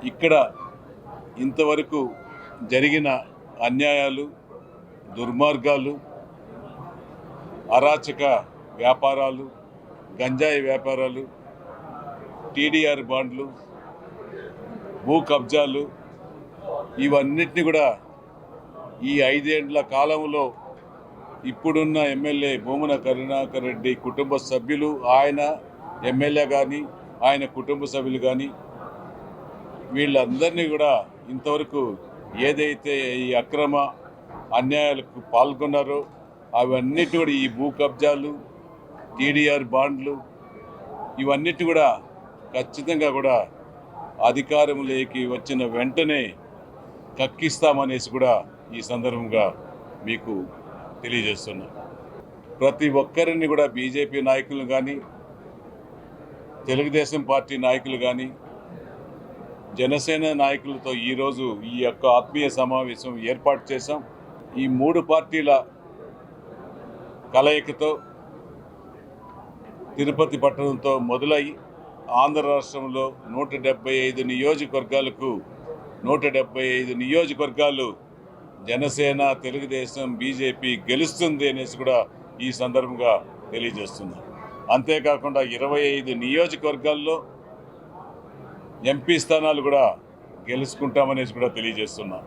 ఇక్కడ ఇంతవరకు జరిగిన అన్యాయాలు, దుర్మార్గాలు, అరాచక వ్యాపారాలు, గంజాయి వ్యాపారాలు, టీడీఆర్ బాండ్లు, భూ కబ్జాలు, ఇవన్నిటిని కూడా ఈ 5 ఏళ్ల కాలంలో ఇప్పుడున్న ఎమ్మెల్యే భూమన కరుణాకర్ రెడ్డి కుటుంబ సభ్యులు, ఆయన ఎమ్మెల్యే కానీ, ఆయన కుటుంబ సభ్యులు కానీ, వీళ్ళందరినీ కూడా ఇంతవరకు ఏదైతే ఈ అక్రమ అన్యాయాలకు పాల్గొన్నారో అవన్నిటి కూడా, ఈ భూ కబ్జాలు, టీడీఆర్ బాండ్లు, ఇవన్నిటి కూడా ఖచ్చితంగా కూడా అధికారంలోకి వచ్చిన వెంటనే కక్కిస్తామనేసి కూడా ఈ సందర్భంగా మీకు తెలియజేస్తున్నా. ప్రతి ఒక్కరిని కూడా బీజేపీ నాయకులు కానీ, తెలుగుదేశం పార్టీ నాయకులు కానీ, జనసేన నాయకులతో ఈరోజు ఈ యొక్క ఆత్మీయ సమావేశం ఏర్పాటు చేశాం. ఈ 3 పార్టీల కలయికతో తిరుపతి పట్టణంతో మొదలై ఆంధ్ర రాష్ట్రంలో 175 నియోజకవర్గాలకు 175 నియోజకవర్గాలు జనసేన, తెలుగుదేశం, బీజేపీ గెలుస్తుంది అనేసి కూడా ఈ సందర్భంగా తెలియజేస్తున్నాం. అంతేకాకుండా 25 నియోజకవర్గాల్లో ఎంపీ స్థానాలు కూడా గెలుచుకుంటామనేసి కూడా తెలియజేస్తున్నాం.